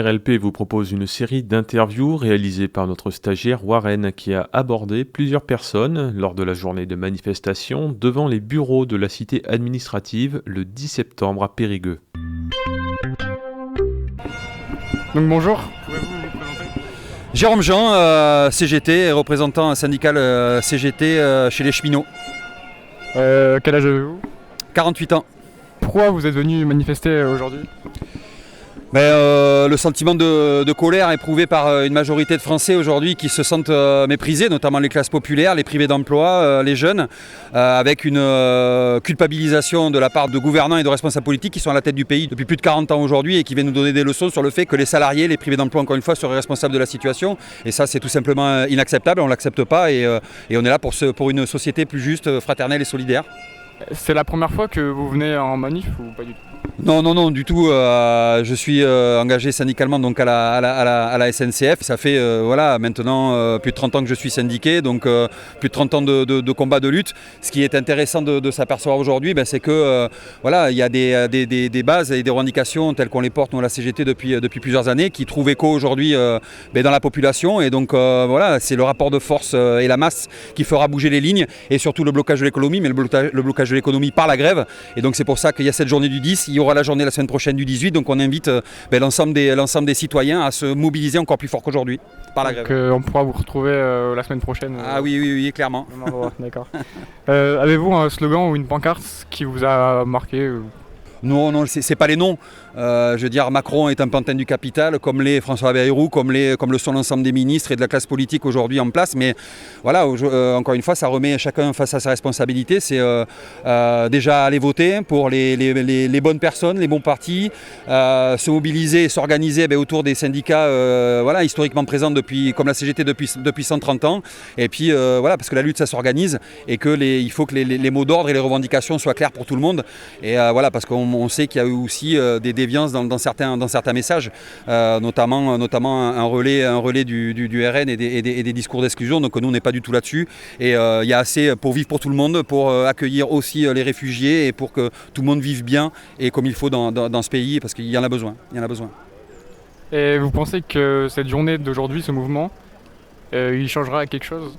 RLP vous propose une série d'interviews réalisées par notre stagiaire Warren qui a abordé plusieurs personnes lors de la journée de manifestation devant les bureaux de la cité administrative le 10 septembre à Périgueux. Donc bonjour, pouvez-vous vous présenter ? Jérôme Jean, CGT, représentant syndical CGT chez les cheminots. Quel âge avez-vous ? 48 ans. Pourquoi vous êtes venu manifester aujourd'hui ? Le sentiment de colère éprouvé par une majorité de Français aujourd'hui qui se sentent méprisés, notamment les classes populaires, les privés d'emploi, les jeunes, avec une culpabilisation de la part de gouvernants et de responsables politiques qui sont à la tête du pays depuis plus de 40 ans aujourd'hui et qui viennent nous donner des leçons sur le fait que les salariés, les privés d'emploi encore une fois, seraient responsables de la situation. Et ça c'est tout simplement inacceptable, on ne l'accepte pas et on est là pour une société plus juste, fraternelle et solidaire. C'est la première fois que vous venez en manif ou pas du tout ? Non, du tout. Je suis engagé syndicalement donc à la SNCF. Ça fait maintenant plus de 30 ans que je suis syndiqué, donc plus de 30 ans de combat, de lutte. Ce qui est intéressant de s'apercevoir aujourd'hui, c'est que il y a des bases et des revendications telles qu'on les porte nous, à la CGT depuis plusieurs années qui trouvent écho aujourd'hui dans la population. Et donc c'est le rapport de force et la masse qui fera bouger les lignes et surtout le blocage de l'économie, mais le blocage de l'économie par la grève. Et donc c'est pour ça qu'il y a cette journée du 10. Il y aura la journée la semaine prochaine du 18, donc on invite l'ensemble des citoyens à se mobiliser encore plus fort qu'aujourd'hui par la grève. On pourra vous retrouver la semaine prochaine. Ah oui, clairement. D'accord. Avez-vous un slogan ou une pancarte qui vous a marqué ? Non, c'est pas les noms. Je veux dire, Macron est un pantin du capital, comme l'est François Bayrou, comme le sont l'ensemble des ministres et de la classe politique aujourd'hui en place. Mais voilà, encore une fois, ça remet chacun face à sa responsabilité. C'est déjà aller voter pour les bonnes personnes, les bons partis, se mobiliser et s'organiser autour des syndicats historiquement présents comme la CGT depuis 130 ans. Et puis parce que la lutte, ça s'organise et il faut que les mots d'ordre et les revendications soient clairs pour tout le monde. Et parce qu'on sait qu'il y a eu aussi des déviances dans certains messages, notamment un relais du RN et des discours d'exclusion. Donc nous on n'est pas du tout là-dessus. Et il y a assez pour vivre pour tout le monde, pour accueillir aussi les réfugiés et pour que tout le monde vive bien et comme il faut dans ce pays, parce qu'il y en a besoin. Et vous pensez que cette journée d'aujourd'hui, ce mouvement, il changera quelque chose ?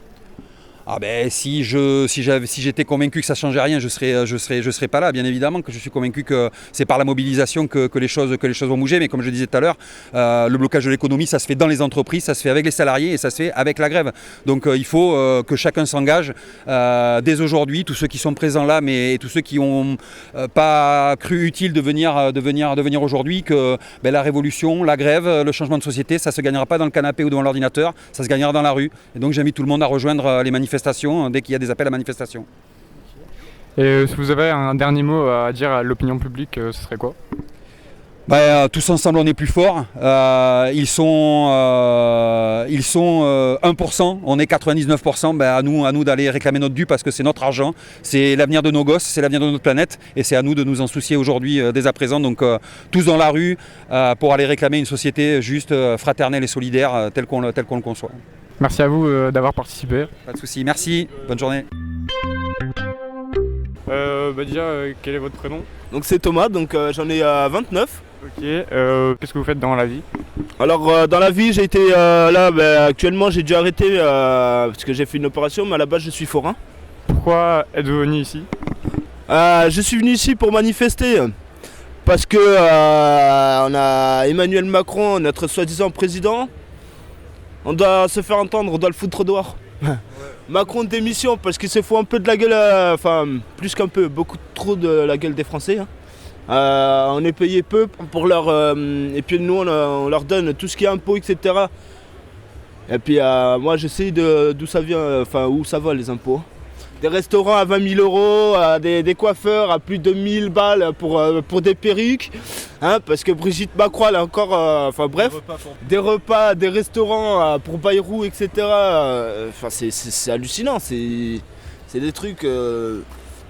Si j'étais convaincu que ça ne changeait rien, je serais pas là. Bien évidemment que je suis convaincu que c'est par la mobilisation que les choses vont bouger. Mais comme je le disais tout à l'heure, le blocage de l'économie, ça se fait dans les entreprises, ça se fait avec les salariés et ça se fait avec la grève. Donc il faut que chacun s'engage dès aujourd'hui, tous ceux qui sont présents là, mais tous ceux qui n'ont pas cru utile de venir aujourd'hui, que la révolution, la grève, le changement de société, ça ne se gagnera pas dans le canapé ou devant l'ordinateur, ça se gagnera dans la rue. Et donc j'invite tout le monde à rejoindre les manifestations dès qu'il y a des appels à manifestation. Et si vous avez un dernier mot à dire à l'opinion publique, ce serait quoi ? Tous ensemble on est plus forts. Ils sont 1%, on est 99%. À nous d'aller réclamer notre dû parce que c'est notre argent, c'est l'avenir de nos gosses, c'est l'avenir de notre planète et c'est à nous de nous en soucier aujourd'hui dès à présent. Donc tous dans la rue pour aller réclamer une société juste, fraternelle et solidaire telle qu'on le conçoit. Merci à vous d'avoir participé. Pas de souci, merci, bonne journée. Quel est votre prénom ? Donc c'est Thomas, j'en ai 29. Ok, qu'est-ce que vous faites dans la vie ? Alors dans la vie j'ai été actuellement j'ai dû arrêter parce que j'ai fait une opération, mais à la base je suis forain. Pourquoi êtes-vous venu ici ? Je suis venu ici pour manifester parce que on a Emmanuel Macron, notre soi-disant président. On doit se faire entendre, on doit le foutre dehors. Ouais. Macron démission parce qu'il se fout un peu de la gueule, plus qu'un peu, beaucoup trop de la gueule des Français. On est payé peu pour leur... et puis nous on leur donne tout ce qui est impôts, etc. Et puis moi je sais d'où ça vient, où ça va les impôts. Des restaurants à 20 000 euros, des coiffeurs à plus de 1000 balles pour des perruques, parce que Brigitte Macron elle a encore, des repas, des restaurants pour Bayrou, etc. C'est hallucinant, c'est des trucs,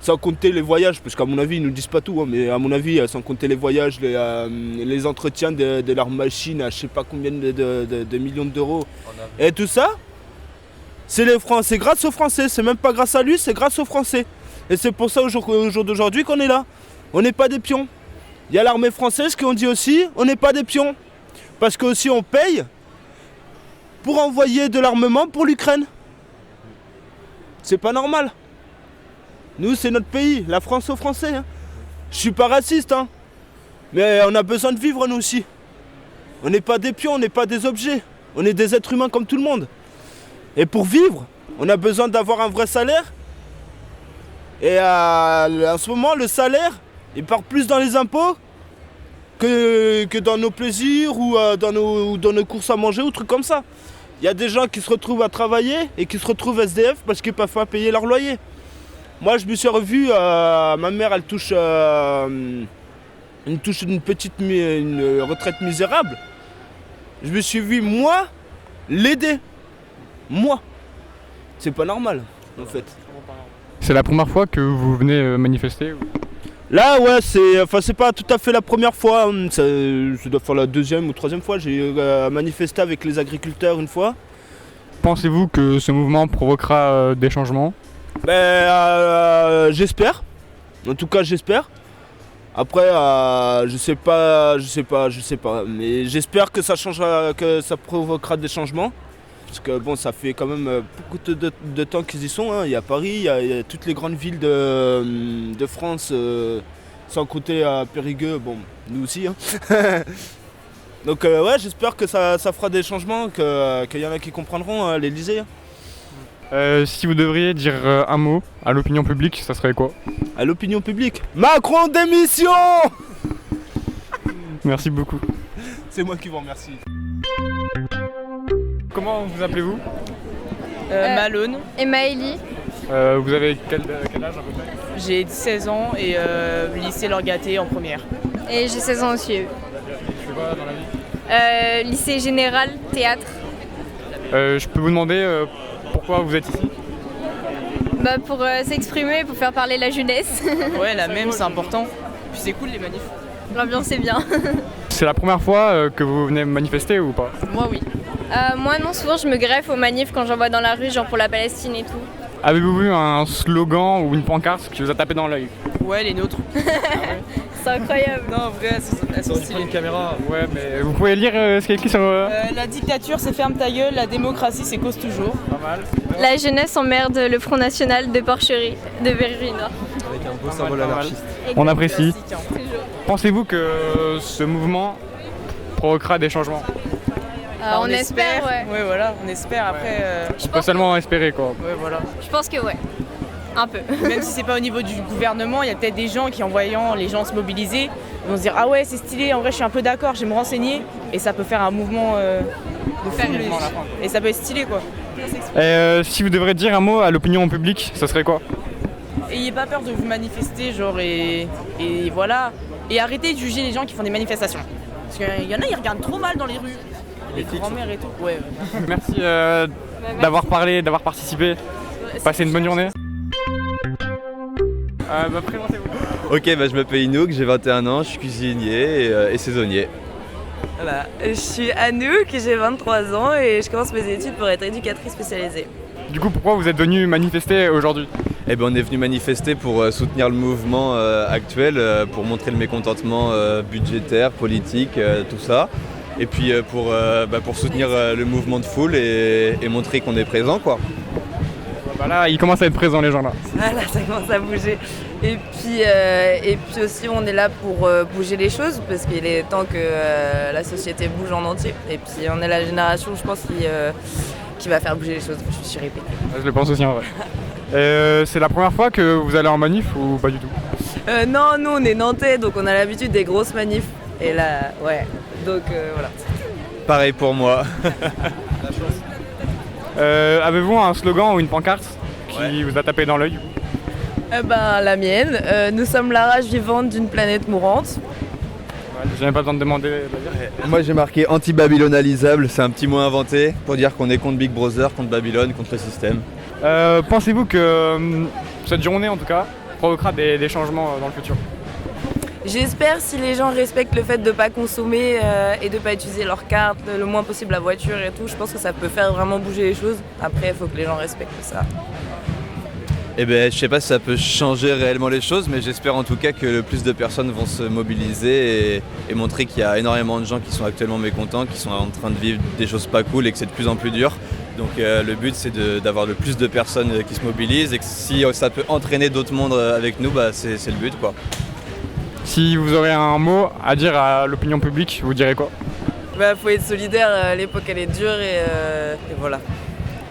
sans compter les voyages, parce qu'à mon avis ils nous disent pas tout, mais à mon avis sans compter les voyages, les entretiens de leurs machines à je sais pas combien de millions d'euros, et tout ça. C'est grâce aux Français, c'est même pas grâce à lui, c'est grâce aux Français. Et c'est pour ça au jour d'aujourd'hui qu'on est là. On n'est pas des pions. Il y a l'armée française qui ont dit aussi, on n'est pas des pions. Parce qu'aussi on paye pour envoyer de l'armement pour l'Ukraine. C'est pas normal. Nous, c'est notre pays, la France aux Français. Hein. Je suis pas raciste, hein. Mais on a besoin de vivre nous aussi. On n'est pas des pions, on n'est pas des objets. On est des êtres humains comme tout le monde. Et pour vivre, on a besoin d'avoir un vrai salaire. Et en ce moment, le salaire, il part plus dans les impôts que dans nos plaisirs ou dans nos courses à manger ou trucs comme ça. Il y a des gens qui se retrouvent à travailler et qui se retrouvent SDF parce qu'ils ne peuvent pas payer leur loyer. Moi, je me suis revu, ma mère, elle touche une retraite misérable. Je me suis vu, moi, l'aider. Moi. C'est pas normal, en fait. C'est la première fois que vous venez manifester Là, ouais, c'est pas tout à fait la première fois. Ça doit faire la deuxième ou troisième fois. J'ai manifesté avec les agriculteurs une fois. Pensez-vous que ce mouvement provoquera des changements? J'espère. En tout cas, j'espère. Après, je sais pas. Mais j'espère que ça changera, que ça provoquera des changements. Parce que bon, ça fait quand même beaucoup de temps qu'ils y sont. Hein. Il y a Paris, il y a toutes les grandes villes de France, sans compter à Périgueux, bon, nous aussi. Hein. Donc ouais, j'espère que ça fera des changements, qu'il y en a qui comprendront à l'Elysée. Si vous devriez dire un mot à l'opinion publique, ça serait quoi? À l'opinion publique, Macron démission. Merci beaucoup. C'est moi qui vous remercie. Comment vous appelez-vous? Malone. Et Maëlie. Vous avez quel âge à peu près? J'ai 16 ans et lycée Lorgaté en première. Et j'ai 16 ans aussi. Tu fais quoi dans la vie? Lycée général, théâtre. Je peux vous demander pourquoi vous êtes ici? Pour s'exprimer, pour faire parler la jeunesse. Ouais, la même, c'est important. Puis c'est cool les manifs. L'ambiance est bien. C'est la première fois que vous venez manifester ou pas? Moi oui. Moi non, souvent je me greffe aux manifs quand j'en vois dans la rue, genre pour la Palestine et tout. Avez-vous vu un slogan ou une pancarte qui vous a tapé dans l'œil? Ouais, les nôtres. C'est incroyable. Non, en vrai, elles sont stylées. Une caméra. Ouais, mais vous pouvez lire ce qui est écrit sur... La dictature, c'est ferme ta gueule, la démocratie, c'est cause toujours. Pas mal. La jeunesse emmerde le Front National de Porcherie, de Vergina. Avec un beau symbole anarchiste. On apprécie. Classique, hein. Pensez-vous que ce mouvement provoquera des changements? On espère, ouais. Ouais, voilà, on espère. Après, On peut seulement espérer quoi. ouais, voilà. Je pense que ouais. Un peu. Même si c'est pas au niveau du gouvernement, il y a peut-être des gens qui, en voyant les gens se mobiliser, vont se dire ah ouais, c'est stylé, en vrai, je suis un peu d'accord, je vais me renseigner. Et ça peut faire un mouvement de foule. Et ça peut être stylé, quoi. Si vous devriez dire un mot à l'opinion publique, ça serait quoi? Ayez pas peur de vous manifester, genre, et voilà. Et arrêtez de juger les gens qui font des manifestations. Parce qu'il y en a, ils regardent trop mal dans les rues. Les grands-mères et tout. Ouais. Merci d'avoir parlé, d'avoir participé. Passez une bonne journée. Présentez-vous. Ok, je m'appelle Inouk, j'ai 21 ans, je suis cuisinier et saisonnier. Voilà. Je suis Anouk, j'ai 23 ans et je commence mes études pour être éducatrice spécialisée. Du coup, pourquoi vous êtes venu manifester aujourd'hui? On est venu manifester pour soutenir le mouvement actuel, pour montrer le mécontentement budgétaire, politique, tout ça. Et puis pour soutenir le mouvement de foule et montrer qu'on est présent, quoi. Là, ils commencent à être présents les gens là. Voilà, ça commence à bouger. Et puis aussi, on est là pour bouger les choses parce qu'il est temps que la société bouge en entier. Et puis, on est la génération, je pense, qui va faire bouger les choses. Je me suis répétée. Je le pense aussi en vrai. C'est la première fois que vous allez en manif ou pas du tout? Non, nous, on est nantais, donc on a l'habitude des grosses manifs. Et là, ouais. Donc, voilà. Pareil pour moi. Avez-vous un slogan ou une pancarte qui vous a tapé dans l'œil? La mienne. Nous sommes la rage vivante d'une planète mourante. J'ai même pas besoin de demander. Moi j'ai marqué anti-babylonalisable, c'est un petit mot inventé pour dire qu'on est contre Big Brother, contre Babylone, contre le système. Pensez-vous que cette journée en tout cas provoquera des changements dans le futur? J'espère, si les gens respectent le fait de ne pas consommer et de ne pas utiliser leur carte, le moins possible la voiture et tout, je pense que ça peut faire vraiment bouger les choses. Après, il faut que les gens respectent ça. Eh ben, je sais pas si ça peut changer réellement les choses, mais j'espère en tout cas que le plus de personnes vont se mobiliser et montrer qu'il y a énormément de gens qui sont actuellement mécontents, qui sont en train de vivre des choses pas cool et que c'est de plus en plus dur. Donc le but c'est d'avoir le plus de personnes qui se mobilisent et que si ça peut entraîner d'autres mondes avec nous, c'est le but quoi. Si vous aurez un mot à dire à l'opinion publique, vous direz quoi? Faut être solidaire, l'époque elle est dure et voilà.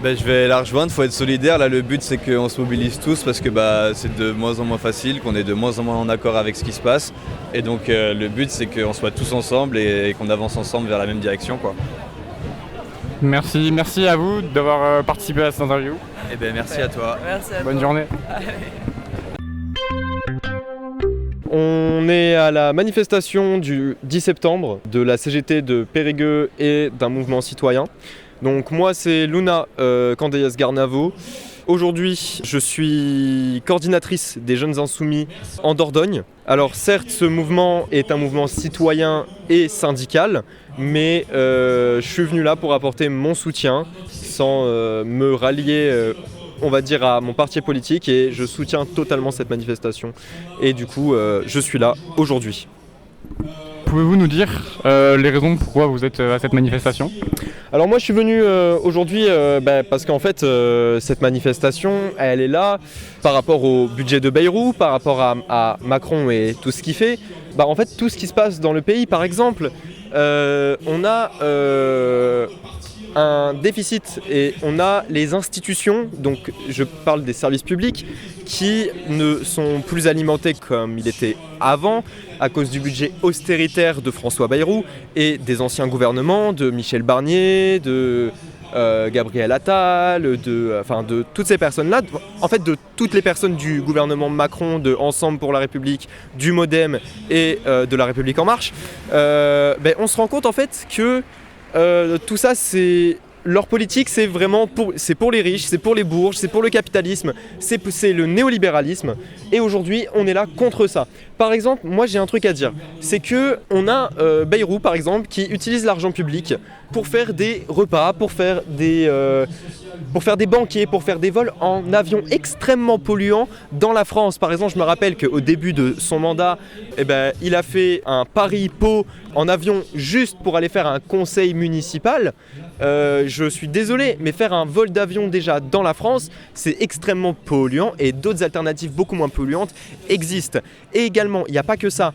Je vais la rejoindre, il faut être solidaire. Là, le but, c'est qu'on se mobilise tous parce que c'est de moins en moins facile, qu'on est de moins en moins en accord avec ce qui se passe. Et donc, le but, c'est qu'on soit tous ensemble et qu'on avance ensemble vers la même direction, quoi. Merci à vous d'avoir participé à cette interview. Eh ben, merci à toi. Merci à Bonne toi. journée. On est à la manifestation du 10 septembre de la CGT de Périgueux et d'un mouvement citoyen. Donc moi c'est Luna Candeias Garnavo. Aujourd'hui je suis coordinatrice des Jeunes Insoumis en Dordogne. Alors certes ce mouvement est un mouvement citoyen et syndical, mais je suis venu là pour apporter mon soutien sans me rallier on va dire à mon parti politique et je soutiens totalement cette manifestation. Et du coup je suis là aujourd'hui. Pouvez-vous nous dire les raisons pourquoi vous êtes à cette manifestation? Alors moi je suis venu aujourd'hui parce qu'en fait cette manifestation elle est là par rapport au budget de Bayrou, par rapport à Macron et tout ce qu'il fait. En fait tout ce qui se passe dans le pays par exemple, on a un déficit et on a les institutions, donc je parle des services publics, qui ne sont plus alimentés comme il était avant à cause du budget austéritaire de François Bayrou et des anciens gouvernements, de Michel Barnier, de Gabriel Attal, de toutes ces personnes-là, en fait de toutes les personnes du gouvernement Macron, de Ensemble pour la République, du MoDem et de la République En Marche, on se rend compte en fait que tout ça, c'est leur politique, c'est vraiment pour les riches, c'est pour les bourges, c'est pour le capitalisme, c'est le néolibéralisme. Et aujourd'hui, on est là contre ça. Par exemple, moi j'ai un truc à dire, c'est que on a Bayrou par exemple qui utilise l'argent public pour faire des repas, pour faire des banquets, pour faire des vols en avion extrêmement polluants dans la France. Par exemple, je me rappelle qu'au début de son mandat, il a fait un Paris-Pau en avion juste pour aller faire un conseil municipal. Je suis désolé, mais faire un vol d'avion déjà dans la France, c'est extrêmement polluant et d'autres alternatives beaucoup moins polluantes existent. Et également, il n'y a pas que ça.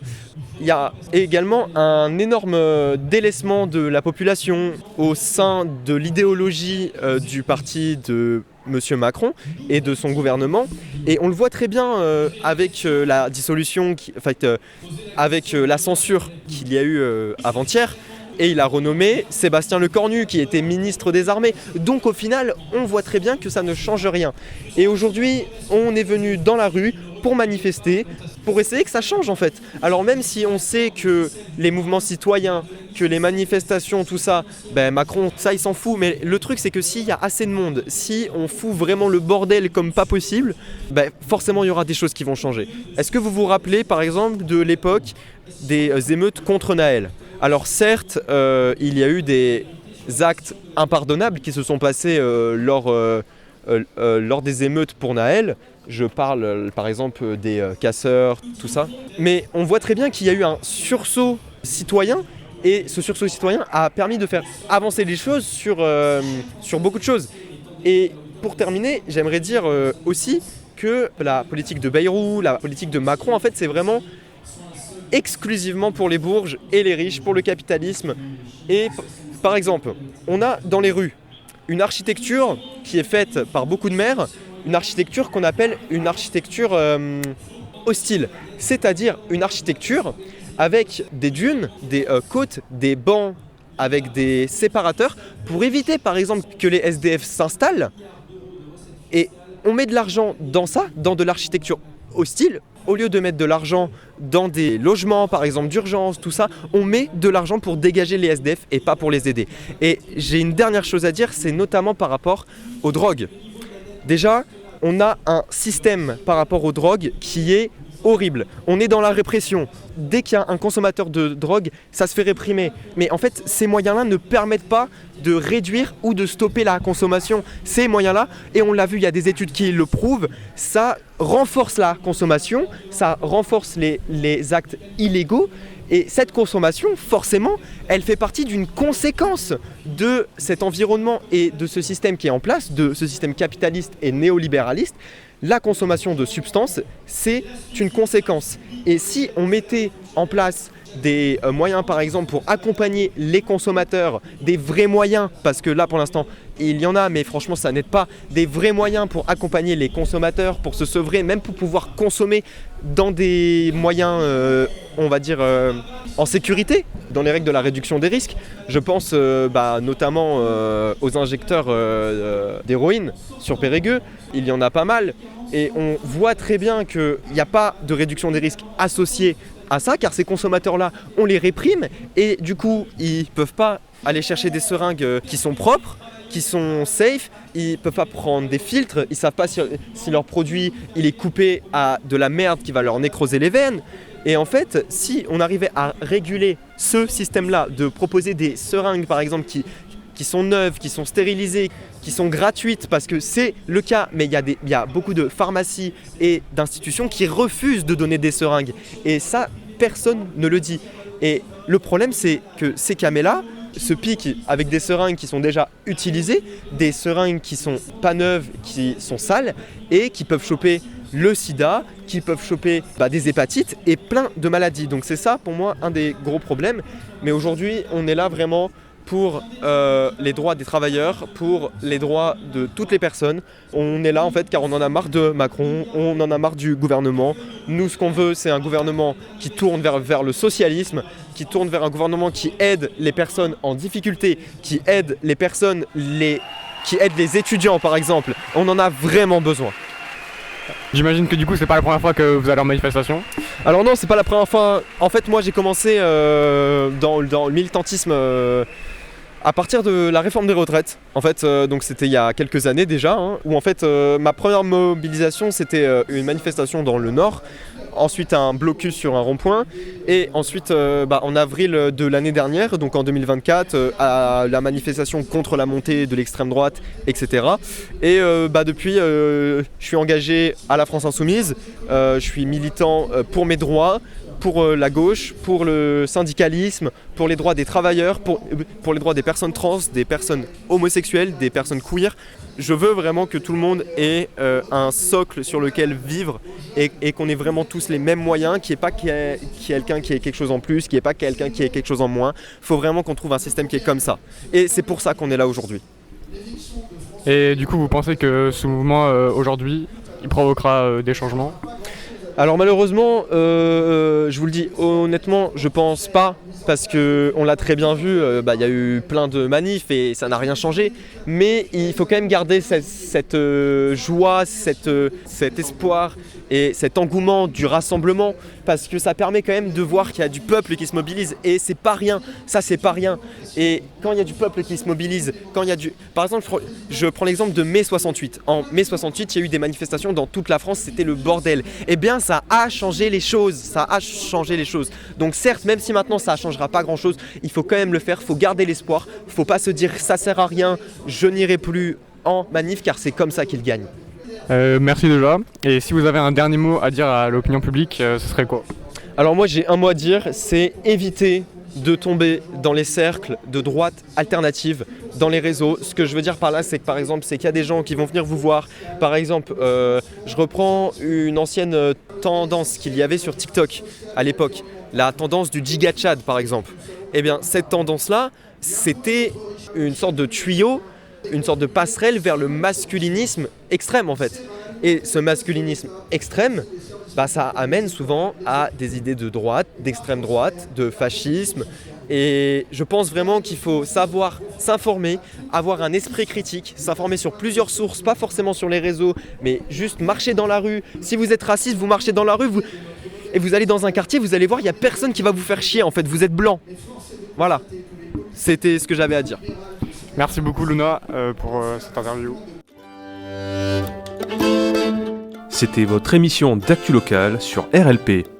Il y a également un énorme délaissement de la population au sein de l'idéologie du parti de M. Macron et de son gouvernement. Et on le voit très bien avec la dissolution, avec la censure qu'il y a eu avant-hier. Et il a renommé Sébastien Lecornu qui était ministre des Armées. Donc au final, on voit très bien que ça ne change rien. Et aujourd'hui, on est venu dans la rue pour manifester, pour essayer que ça change en fait. Alors même si on sait que les mouvements citoyens, que les manifestations, tout ça, Macron, ça il s'en fout. Mais le truc c'est que s'il y a assez de monde, si on fout vraiment le bordel comme pas possible, forcément il y aura des choses qui vont changer. Est-ce que vous vous rappelez par exemple de l'époque des émeutes contre Naël ? Alors certes, il y a eu des actes impardonnables qui se sont passés lors des émeutes pour Naël. Je parle par exemple des casseurs, tout ça. Mais on voit très bien qu'il y a eu un sursaut citoyen et ce sursaut citoyen a permis de faire avancer les choses sur beaucoup de choses. Et pour terminer, j'aimerais dire aussi que la politique de Bayrou, la politique de Macron, en fait, c'est vraiment exclusivement pour les bourges et les riches, pour le capitalisme. Et par exemple, on a dans les rues une architecture qui est faite par beaucoup de maires, une architecture qu'on appelle une architecture hostile, c'est-à-dire une architecture avec des dunes, des côtes, des bancs avec des séparateurs pour éviter par exemple que les SDF s'installent. Et on met de l'argent dans ça, dans de l'architecture hostile. Au lieu de mettre de l'argent dans des logements, par exemple d'urgence, tout ça, on met de l'argent pour dégager les SDF et pas pour les aider. Et j'ai une dernière chose à dire, c'est notamment par rapport aux drogues. Déjà, on a un système par rapport aux drogues qui est horrible. On est dans la répression. Dès qu'il y a un consommateur de drogue, ça se fait réprimer. Mais en fait, ces moyens-là ne permettent pas de réduire ou de stopper la consommation. Ces moyens-là, et on l'a vu, il y a des études qui le prouvent, ça renforce la consommation, ça renforce les actes illégaux. Et cette consommation, forcément, elle fait partie d'une conséquence de cet environnement et de ce système qui est en place, de ce système capitaliste et néolibéraliste. La consommation de substances, c'est une conséquence. Et si on mettait en place des moyens, par exemple, pour accompagner les consommateurs, des vrais moyens, parce que là, pour l'instant, il y en a, mais franchement, ça n'aide pas, des vrais moyens pour accompagner les consommateurs, pour se sevrer, même pour pouvoir consommer dans des moyens, on va dire, en sécurité, dans les règles de la réduction des risques. Je pense notamment aux injecteurs d'héroïne sur Périgueux. Il y en a pas mal. Et on voit très bien qu'il n'y a pas de réduction des risques associée à ça, car ces consommateurs-là, on les réprime et du coup, ils ne peuvent pas aller chercher des seringues qui sont propres, qui sont safe, ils ne peuvent pas prendre des filtres, ils ne savent pas si leur produit il est coupé à de la merde qui va leur nécroser les veines. Et en fait, si on arrivait à réguler ce système-là, de proposer des seringues par exemple qui sont neuves, qui sont stérilisées, qui sont gratuites, parce que c'est le cas, mais il y a beaucoup de pharmacies et d'institutions qui refusent de donner des seringues. Et ça, personne ne le dit. Et le problème, c'est que ces camés-là se piquent avec des seringues qui sont déjà utilisées, des seringues qui sont pas neuves, qui sont sales, et qui peuvent choper le sida, qui peuvent choper des hépatites et plein de maladies. Donc c'est ça, pour moi, un des gros problèmes. Mais aujourd'hui, on est là vraiment pour les droits des travailleurs, pour les droits de toutes les personnes. On est là en fait car on en a marre de Macron, on en a marre du gouvernement. Nous, ce qu'on veut, c'est un gouvernement qui tourne vers le socialisme, qui tourne vers un gouvernement qui aide les personnes en difficulté, qui aide les personnes, qui aide les étudiants par exemple. On en a vraiment besoin. J'imagine que du coup c'est pas la première fois que vous allez en manifestation. Alors non, c'est pas la première fois. En fait, moi j'ai commencé dans le militantisme à partir de la réforme des retraites. En fait, donc c'était il y a quelques années déjà, où en fait ma première mobilisation c'était une manifestation dans le Nord. Ensuite un blocus sur un rond-point et ensuite en avril de l'année dernière, donc en 2024, à la manifestation contre la montée de l'extrême droite, etc. Et depuis, je suis engagé à la France Insoumise, je suis militant pour mes droits, pour la gauche, pour le syndicalisme, pour les droits des travailleurs, pour les droits des personnes trans, des personnes homosexuelles, des personnes queer. Je veux vraiment que tout le monde ait un socle sur lequel vivre et qu'on ait vraiment tous les mêmes moyens, qu'il n'y ait pas quelqu'un qui ait quelque chose en plus, qu'il n'y ait pas quelqu'un qui ait quelque chose en moins. Il faut vraiment qu'on trouve un système qui est comme ça. Et c'est pour ça qu'on est là aujourd'hui. Et du coup, vous pensez que ce mouvement aujourd'hui, il provoquera des changements ? Alors malheureusement, je vous le dis honnêtement, je pense pas, parce qu'on l'a très bien vu, y a eu plein de manifs et ça n'a rien changé, mais il faut quand même garder cette joie, cet espoir et cet engouement du rassemblement, parce que ça permet quand même de voir qu'il y a du peuple qui se mobilise et c'est pas rien, ça c'est pas rien. Et quand il y a du peuple qui se mobilise, quand il y a du... Par exemple, je prends l'exemple de mai 68. En mai 68, il y a eu des manifestations dans toute la France, c'était le bordel. Eh bien, ça a changé les choses, Donc certes, même si maintenant ça ne changera pas grand-chose, il faut quand même le faire, il faut garder l'espoir, il ne faut pas se dire ça sert à rien, je n'irai plus en manif, car c'est comme ça qu'ils gagnent. Merci déjà. Et si vous avez un dernier mot à dire à l'opinion publique, ce serait quoi ? Alors moi j'ai un mot à dire, c'est éviter de tomber dans les cercles de droite alternative dans les réseaux. Ce que je veux dire par là, c'est que par exemple, c'est qu'il y a des gens qui vont venir vous voir. Par exemple, je reprends une ancienne tendance qu'il y avait sur TikTok à l'époque, la tendance du giga Chad par exemple. Eh bien, cette tendance-là, c'était une sorte de tuyau, une sorte de passerelle vers le masculinisme extrême en fait. Et ce masculinisme extrême, ça amène souvent à des idées de droite, d'extrême droite, de fascisme. Et je pense vraiment qu'il faut savoir s'informer, avoir un esprit critique, s'informer sur plusieurs sources, pas forcément sur les réseaux, mais juste marcher dans la rue. Si vous êtes raciste, vous marchez dans la rue et vous allez dans un quartier, vous allez voir, il n'y a personne qui va vous faire chier en fait, vous êtes blanc. Voilà, c'était ce que j'avais à dire. Merci beaucoup Luna pour cette interview. C'était votre émission d'actu locale sur RLP.